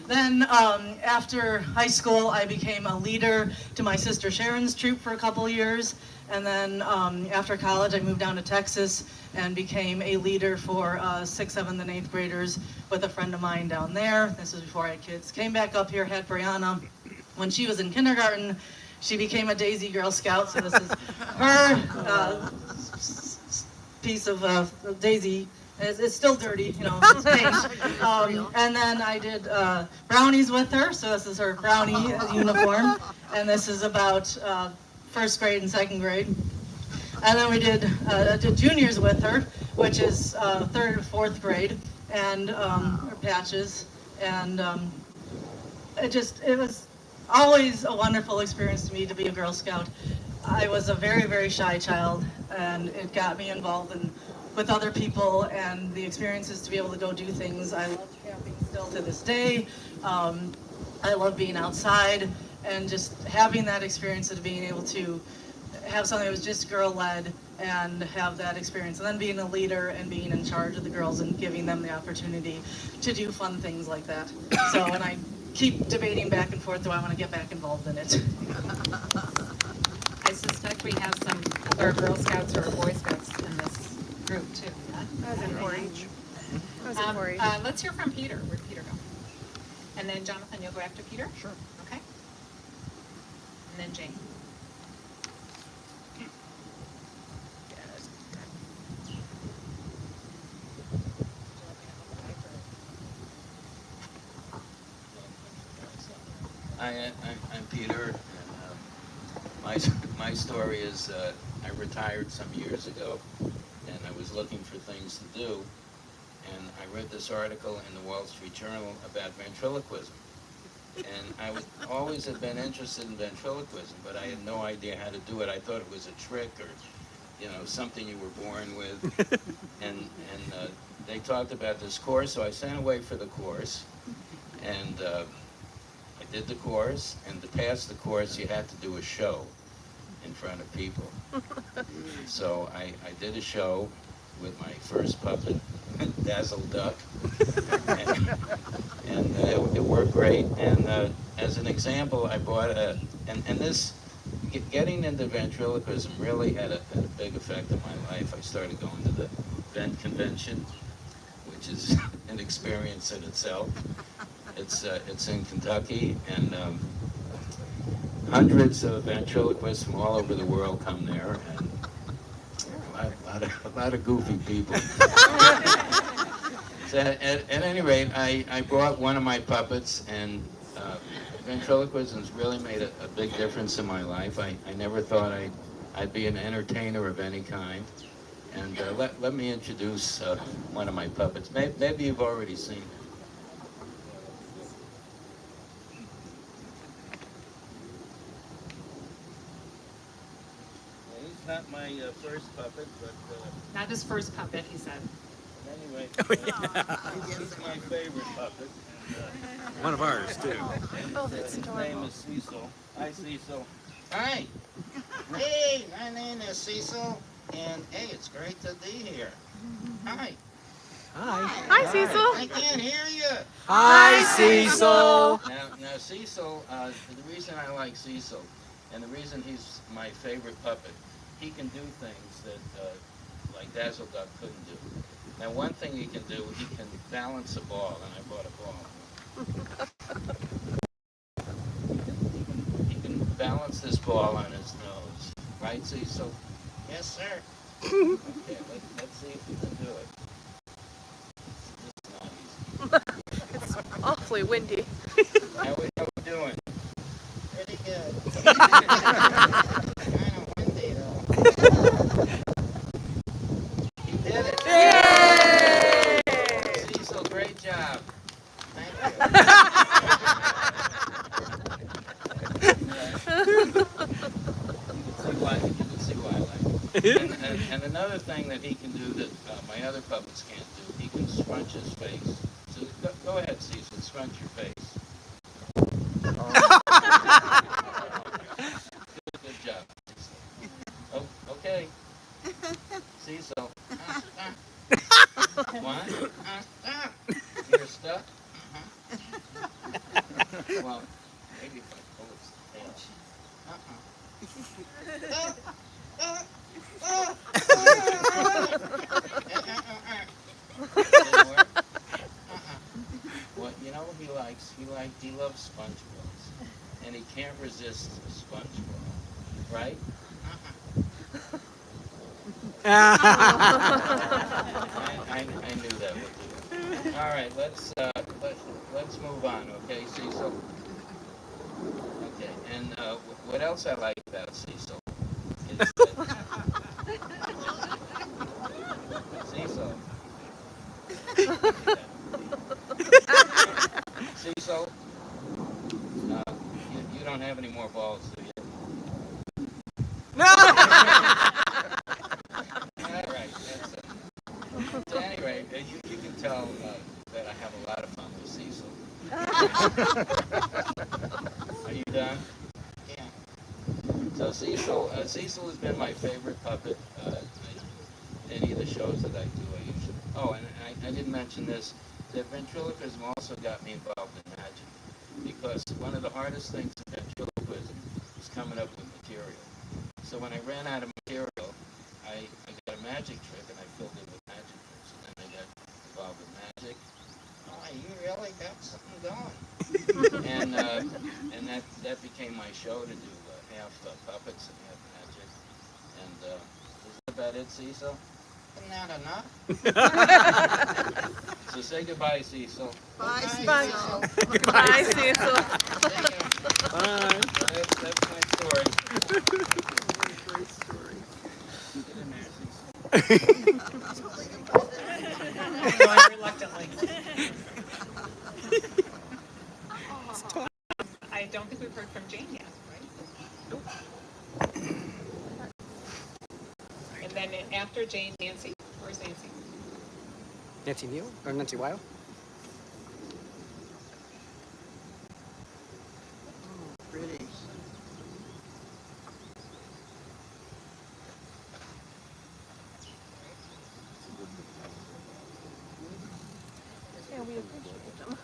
Then after high school, I became a leader to my sister Sharon's troop for a couple of years, and then after college, I moved down to Texas and became a leader for 6th, 7th, and 8th graders with a friend of mine down there. This was before I had kids. Came back up here, had Brianna. When she was in kindergarten, she became a Daisy Girl Scout, so this is her piece of Daisy. It's still dirty, you know, it's paint. And then I did brownies with her, so this is her brownie uniform, and this is about 1st grade and 2nd grade. And then we did juniors with her, which is 3rd and 4th grade, and her patches, and it was always a wonderful experience to me to be a Girl Scout. I was a very, very shy child, and it got me involved with other people and the experiences to be able to go do things. I love camping still to this day. I love being outside and just having that experience of being able to have something that was just girl-led and have that experience. And then being a leader and being in charge of the girls and giving them the opportunity to do fun things like that. So, and I keep debating back and forth, do I want to get back involved in it?
I suspect we have some other Girl Scouts or Boy Scouts in this group too.
I was in 4-H. I was in 4-H.
Let's hear from Peter. Where'd Peter go? And then Jonathan, you'll go after Peter? Sure. Okay. And then Jane.
I'm Peter, and my story is I retired some years ago, and I was looking for things to do, and I read this article in the Wall Street Journal about ventriloquism, and I would always have been interested in ventriloquism, but I had no idea how to do it. I thought it was a trick or, you know, something you were born with, and they talked about this course, so I sent away for the course, and I did the course, and to pass the course, you had to do a show in front of people. So I did a show with my first puppet, Dazzle Duck, and it worked great. And as an example, I bought getting into ventriloquism really had a big effect on my life. I started going to the Vent Convention, which is an experience in itself. It's in Kentucky, and hundreds of ventriloquists from all over the world come there, and a lot of goofy people. So at any rate, I brought one of my puppets, and ventriloquism's really made a big difference in my life. I never thought I'd be an entertainer of any kind. And let me introduce one of my puppets. Maybe you've already seen him. He's not my first puppet, but...
Not his first puppet, he said.
Anyway, he's my favorite puppet. And,
one of ours, too.
Oh, that's
his
adorable.
name is Cecil. Hi, Cecil. Hi. Hey, my name is Cecil, and hey, it's great to be here. Hi.
Hi.
Hi, Cecil.
I can't hear you.
Hi, Cecil.
Now Cecil, the reason I like Cecil, and the reason he's my favorite puppet, he can do things that like Dazzle Duck couldn't do. Now one thing he can do, he can balance a ball, and I bought a ball. He can balance this ball on his nose. Right, Cecil? Yes, sir. Okay, let's see if you can do it. This is not easy.
It's awfully windy.
How we doing?
Pretty good.
Kind of windy, though. He did it.
Yay!
Cecil, great job. Thank you. You can see why I like it. And another thing that he can do that my other puppets can't do, he can scrunch his face. So go ahead, Cecil, scrunch your face. Good job, Cecil. Oh, okay. Cecil. One. You're stuck? Well, maybe if I pull its tail. Didn't work? Well, you know what he likes? He loves sponge balls. And he can't resist a sponge ball. Right? I knew that would do it. All right, let's move on, okay, Cecil? Okay, and what else I like about Cecil is that Cecil. Cecil, you don't have any more balls, do you? No. All right, that's it. So anyway, you can tell that I have a lot of fun with Cecil. Are you done? Yeah. So Cecil has been my favorite puppet in any of the shows that I do. I usually. Oh, and I didn't mention this. That ventriloquism also got me involved in magic, because one of the hardest things in ventriloquism is coming up with material. So when I ran out of material, I got a magic trick and I filled it with magic tricks, and then I got involved with magic. Oh, you really got something going. and that became my show, to do half puppets and half magic. And is that about it, Cecil? Isn't that enough? So say goodbye, Cecil.
Bye,
Bye.
Cecil.
Bye, Cecil.
Bye. That's my story.
Great story.
Reluctantly. I don't think we've heard from Jane yet, right? Nope. And then after Jane, Nancy. Where's Nancy?
Nancy Neal or Nancy Weil?
Pretty.
Yeah, we appreciate them.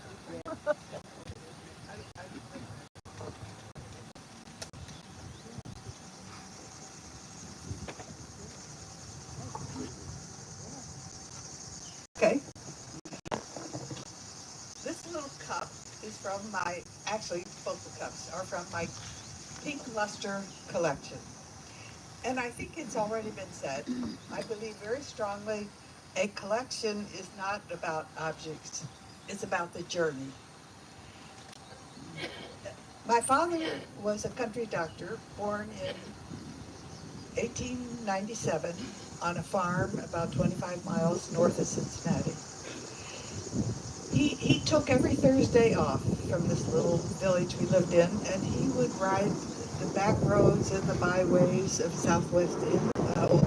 Okay. This little cup is from actually both the cups are from my pink luster collection. And I think it's already been said, I believe very strongly a collection is not about objects, it's about the journey. My father was a country doctor, born in 1897 on a farm about 25 miles north of Cincinnati. He took every Thursday off from this little village we lived in, and he would ride the back roads and the byways of southwest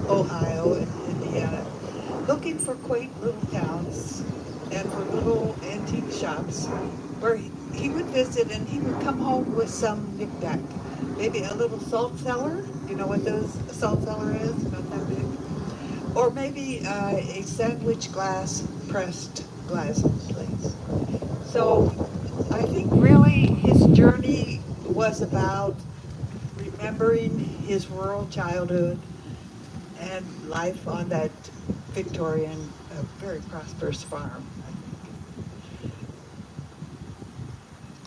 Ohio and Indiana, looking for quaint little towns and for little antique shops where he would visit, and he would come home with some knick-knack. Maybe a little salt cellar, you know what a salt cellar is, about that big. Or maybe a sandwich glass pressed glass plates. So I think really his journey was about remembering his rural childhood and life on that Victorian, very prosperous farm.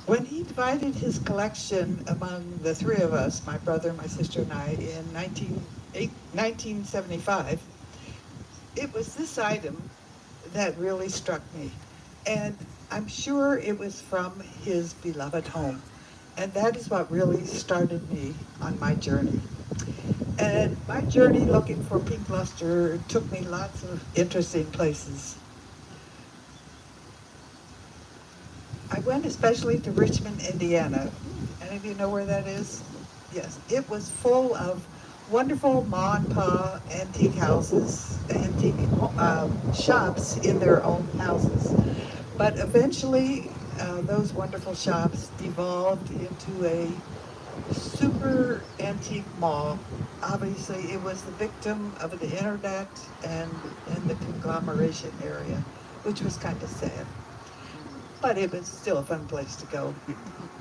When he divided his collection among the three of us, my brother, my sister, and I, in 1975, it was this item that really struck me. And I'm sure it was from his beloved home. And that is what really started me on my journey. And my journey looking for pink luster took me lots of interesting places. I went especially to Richmond, Indiana. Any of you know where that is? Yes. It was full of wonderful ma and pa antique houses, antique shops in their own houses. But eventually, those wonderful shops devolved into a super antique mall. Obviously, it was the victim of the internet and the conglomeration area, which was kind of sad. But it was still a fun place to go.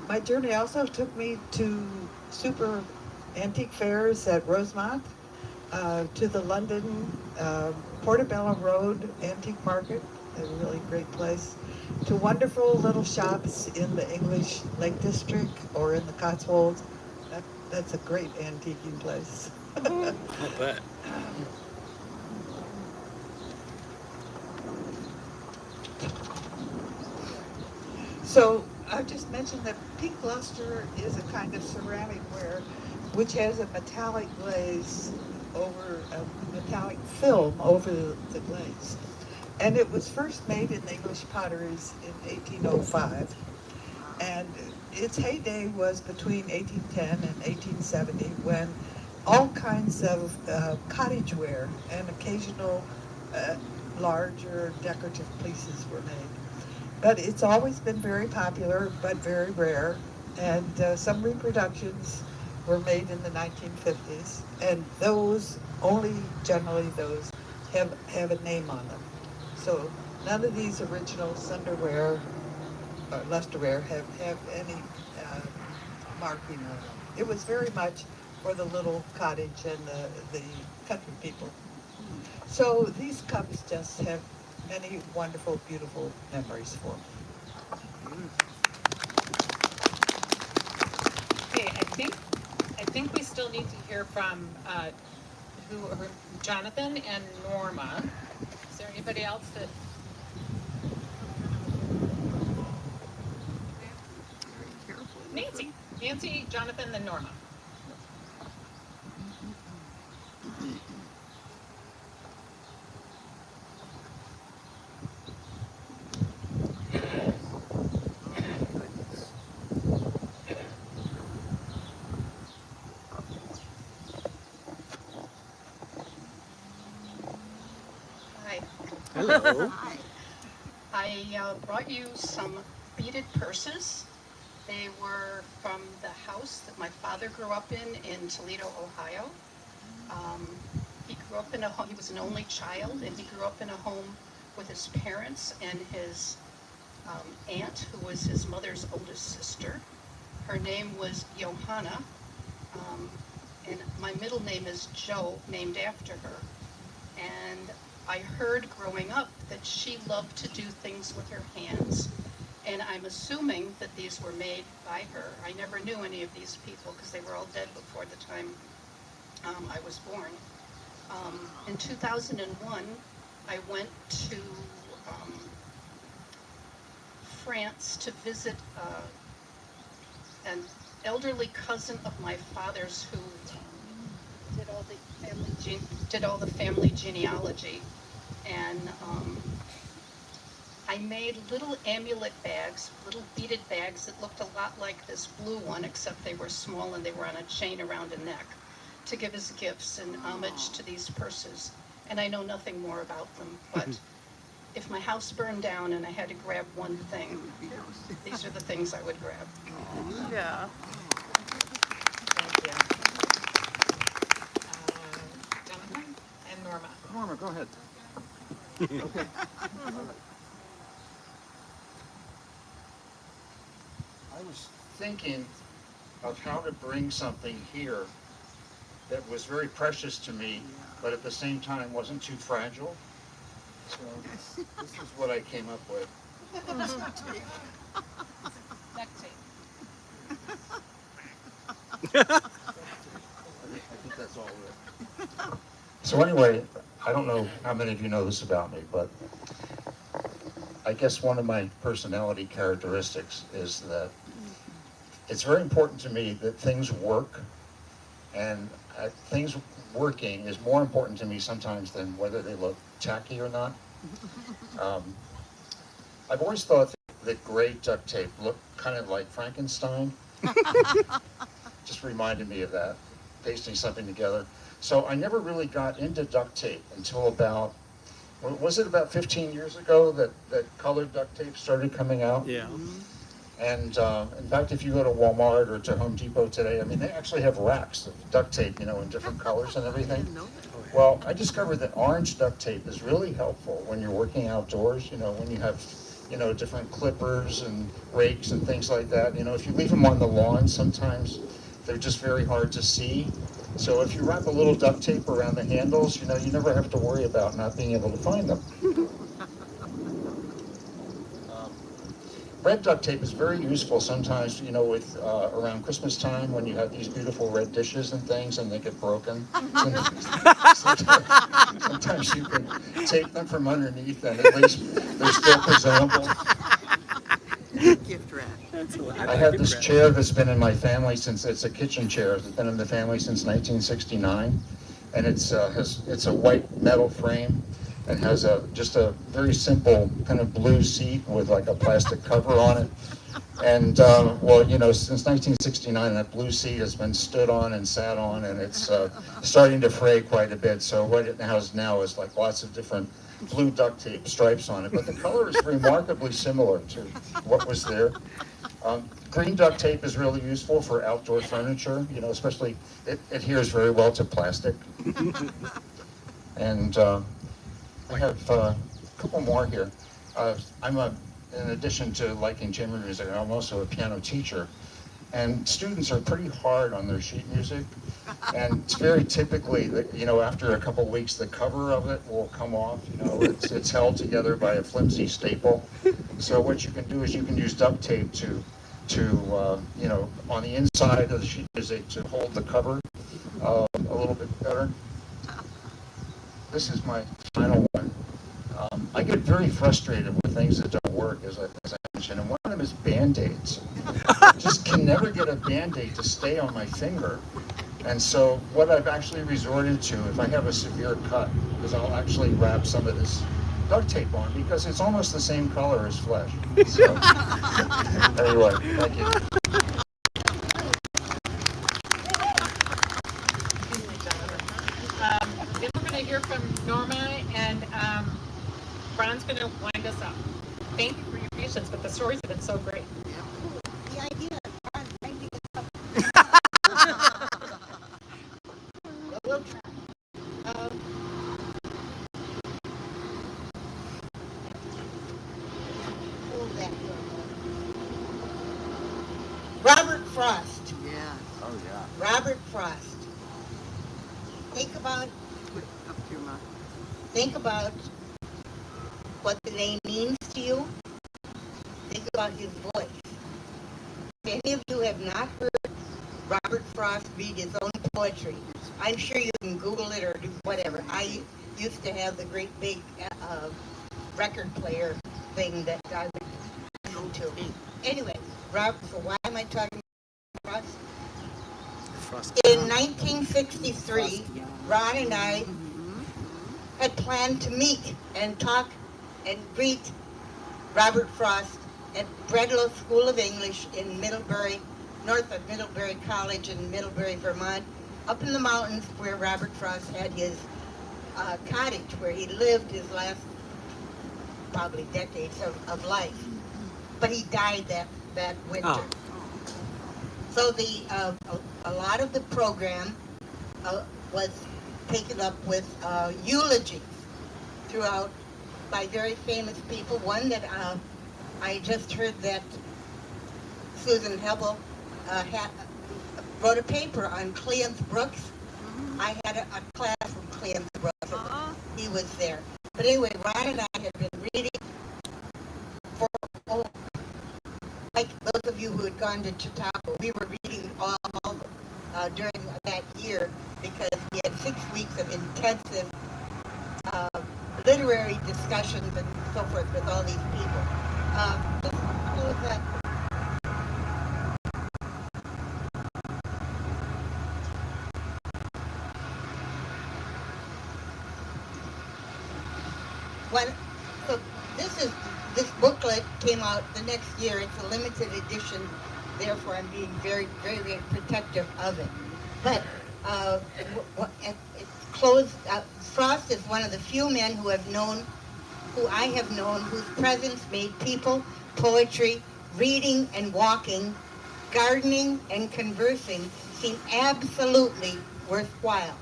My journey also took me to super antique fairs at Rosemont, to the London Portobello Road Antique Market, a really great place, to wonderful little shops in the English Lake District or in the Cotswolds. That's a great antiquing place.
I'll bet.
So I just mentioned that pink luster is a kind of ceramic ware which has a metallic glaze over a metallic film over the glaze. And it was first made in English potteries in 1805. And its heyday was between 1810 and 1870 when all kinds of cottage ware and occasional larger decorative pieces were made. But it's always been very popular, but very rare. And some reproductions were made in the 1950s. And those, only generally those, have a name on them. So none of these original Sunderware or Lusterware have any marking on them. It was very much for the little cottage and the country people. So these cups just have many wonderful, beautiful memories for me.
Okay, I think we still need to hear from Jonathan and Norma. Is there anybody else that? Nancy, Jonathan, then Norma.
Hi.
Hello.
I brought you some beaded purses. They were from the house that my father grew up in Toledo, Ohio. He grew up in a home, he was an only child, and he grew up in a home with his parents and his aunt, who was his mother's oldest sister. Her name was Johanna, and my middle name is Joe, named after her. And I heard growing up that she loved to do things with her hands. And I'm assuming that these were made by her. I never knew any of these people because they were all dead before the time I was born. In 2001, I went to France to visit an elderly cousin of my father's who did all the family genealogy. And I made little amulet bags, little beaded bags that looked a lot like this blue one, except they were small and they were on a chain around a neck, to give as gifts and homage to these purses. And I know nothing more about them, but if my house burned down and I had to grab one thing, these are the things I would grab.
Yeah.
Thank you. Jonathan and Norma.
Norma, go ahead.
Okay. I was thinking of how to bring something here that was very precious to me, but at the same time wasn't too fragile. So this is what I came up with.
Duct tape.
think that's all of it. So anyway, I don't know how many of you know this about me, but I guess one of my personality characteristics is that it's very important to me that things work, and things working is more important to me sometimes than whether they look tacky or not. I've always thought that gray duct tape looked kind of like Frankenstein. Just reminded me of that, pasting something together. So I never really got into duct tape until about, was it about 15 years ago that colored duct tape started coming out?
Yeah.
And in fact, if you go to Walmart or to Home Depot today, I mean, they actually have racks of duct tape, you know, in different colors and everything. Well, I discovered that orange duct tape is really helpful when you're working outdoors, you know, when you have, you know, different clippers and rakes and things like that. You know, if you leave them on the lawn, sometimes they're just very hard to see. So if you wrap a little duct tape around the handles, you know, you never have to worry about not being able to find them. Red duct tape is very useful sometimes, you know, with around Christmas time when you have these beautiful red dishes and things and they get broken. Sometimes you can tape them from underneath and at least they're still presentable.
Gift wrap.
I have this chair that's been in my family since, it's a kitchen chair, it's been in the family since 1969, and it's a white metal frame and has just a very simple kind of blue seat with like a plastic cover on it. And well, you know, since 1969, that blue seat has been stood on and sat on, and it's starting to fray quite a bit. So what it has now is like lots of different blue duct tape stripes on it, but the color is remarkably similar to what was there. Green duct tape is really useful for outdoor furniture, you know, especially it adheres very well to plastic. And I have a couple more here. In addition to liking chamber music, I'm also a piano teacher. And students are pretty hard on their sheet music. And it's very typically that, you know, after a couple weeks, the cover of it will come off. You know, it's held together by a flimsy staple. So what you can do is you can use duct tape to you know, on the inside of the sheet music to hold the cover a little bit better. This is my final one. I get very frustrated with things that don't work, as I mentioned, and one of them is Band-Aids. Just can never get a Band-Aid to stay on my finger. And so what I've actually resorted to, if I have a severe cut, is I'll actually wrap some of this duct tape on, because it's almost the same color as flesh. So, anyway, thank you.
Then we're going to hear from Norma, and Ron's going to wind us up. Thank you for your patience, but the stories have been so great.
The idea of winding it up. We'll try. Pull that door. Robert Frost.
Yeah.
Oh yeah.
Robert Frost. Think about
Up to your mouth.
Think about what the name means to you. Think about his voice. If any of you have not heard Robert Frost read his own poetry, I'm sure you can Google it or do whatever. I used to have the great big record player thing that I would listen to. Anyway, Robert, so why am I talking about Frost? In 1963, Ron and I had planned to meet and talk and greet Robert Frost at Bredlow School of English in Middlebury, north of Middlebury College in Middlebury, Vermont, up in the mountains where Robert Frost had his cottage, where he lived his last probably decades of life. But he died that winter.
Oh.
So a lot of the program was taken up with eulogies throughout by very famous people. One that I just heard that Susan Hebel wrote a paper on Cleanth Brooks. I had a class from Cleanth Brooks. He was there. But anyway, Ron and I had been reading for, like those of you who had gone to Chautauqua, we were reading all discussions and so forth with all these people. Let's close that. When, so this booklet came out the next year. It's a limited edition, therefore I'm being very, very, very protective of it. But it's closed. Frost is one of the few men who I have known, whose presence made people, poetry, reading and walking, gardening and conversing seem absolutely worthwhile.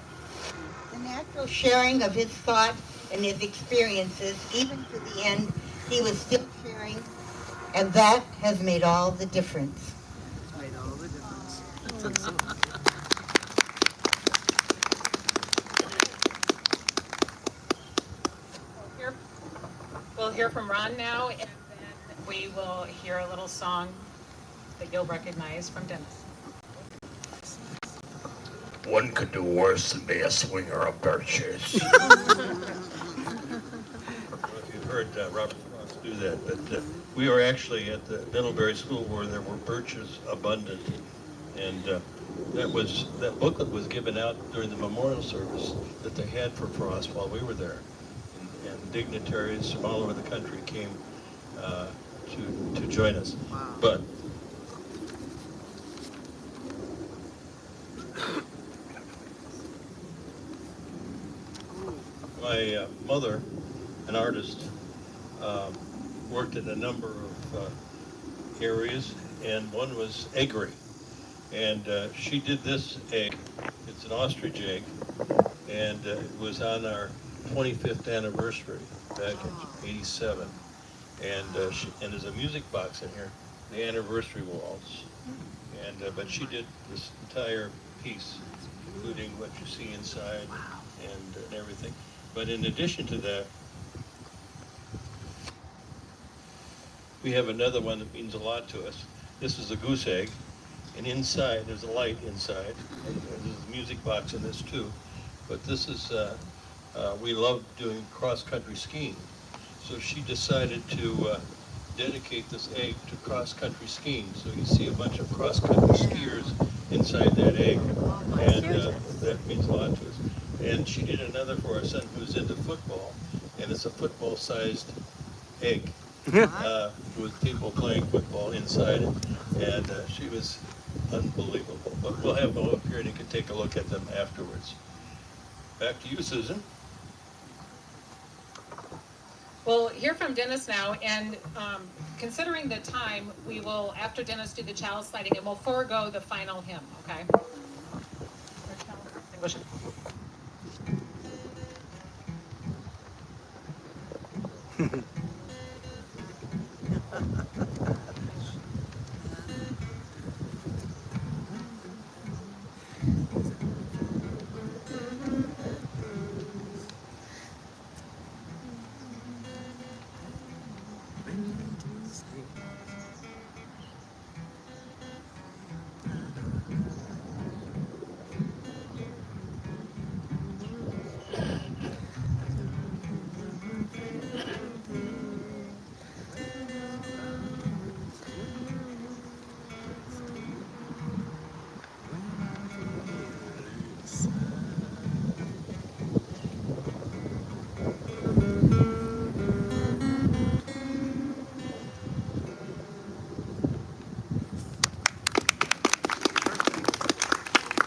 The natural sharing of his thought and his experiences, even to the end, he was still sharing, and that has made all the difference.
It's made all the difference.
We'll hear from Ron now, and then we will hear a little song that you'll recognize from Dennis.
One could do worse than be a swinger of birches.
I don't know if you've heard Robert Frost do that, but we were actually at the Middlebury School where there were birches abundant, and that booklet was given out during the memorial service that they had for Frost while we were there, and dignitaries from all over the country came to join us.
Wow.
But my mother, an artist, worked in a number of areas, and one was eggery. And she did this egg. It's an ostrich egg, and it was on our 25th anniversary back in '87. And there's a music box in here, the anniversary waltz. And but she did this entire piece, including what you see inside and everything. But in addition to that, we have another one that means a lot to us. This is a goose egg, and inside, there's a light inside, and there's a music box in this too. But this is, we love doing cross-country skiing. So she decided to dedicate this egg to cross-country skiing. So you see a bunch of cross-country skiers inside that egg, and that means a lot to us. And she did another for our son who's into football, and it's a football-sized egg with people playing football inside it, and she was unbelievable. But we'll have them up here and you can take a look at them afterwards. Back to you, Susan.
We'll hear from Dennis now, and considering the time, we will, after Dennis, do the chalice lighting, and we'll forego the final hymn, okay? English.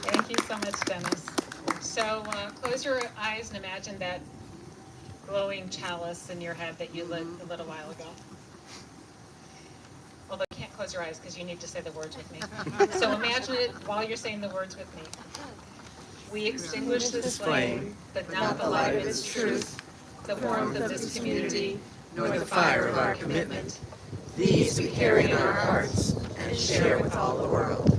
Thank you so much, Dennis. So close your eyes and imagine that glowing chalice in your head that you lit a little while ago. Although you can't close your eyes because you need to say the words with me. So imagine it while you're saying the words with me. We extinguish this flame, but not the light of its truth, the warmth of this community, nor the fire of our commitment. These we carry in our hearts and share with all the world.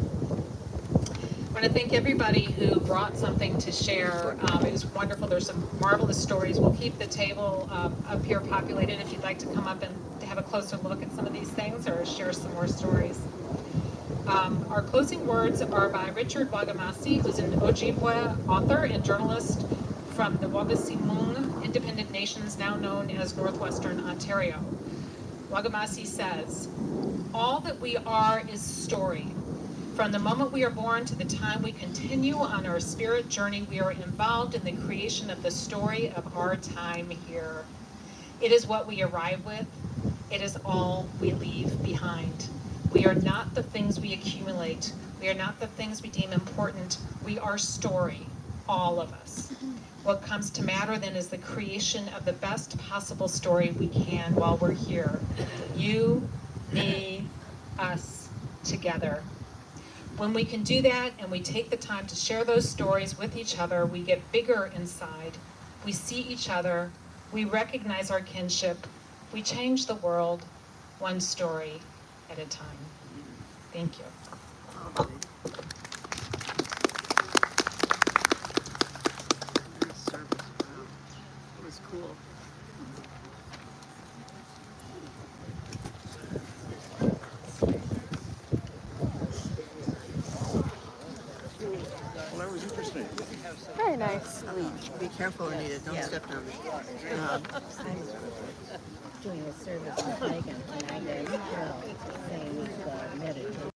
I want to thank everybody who brought something to share. It was wonderful. There's some marvelous stories. We'll keep the table up here populated if you'd like to come up and have a closer look at some of these things or share some more stories. Our closing words are by Richard Wagamasi, who's an Ojibwe author and journalist from the Wagasimung independent nations now known as Northwestern Ontario. Wagamasi says, all that we are is story. From the moment we are born to the time we continue on our spirit journey, we are involved in the creation of the story of our time here. It is what we arrive with. It is all we leave behind. We are not the things we accumulate. We are not the things we deem important. We are story, all of us. What comes to matter then is the creation of the best possible story we can while we're here. You, me, us, together. When we can do that and we take the time to share those stories with each other, we get bigger inside. We see each other. We recognize our kinship. We change the world one story at a time. Thank you.
It was cool.
Well, that was interesting.
Very nice.
Be careful, Anita. Don't step on me.
Doing a service with Megan, and I got saying meditation.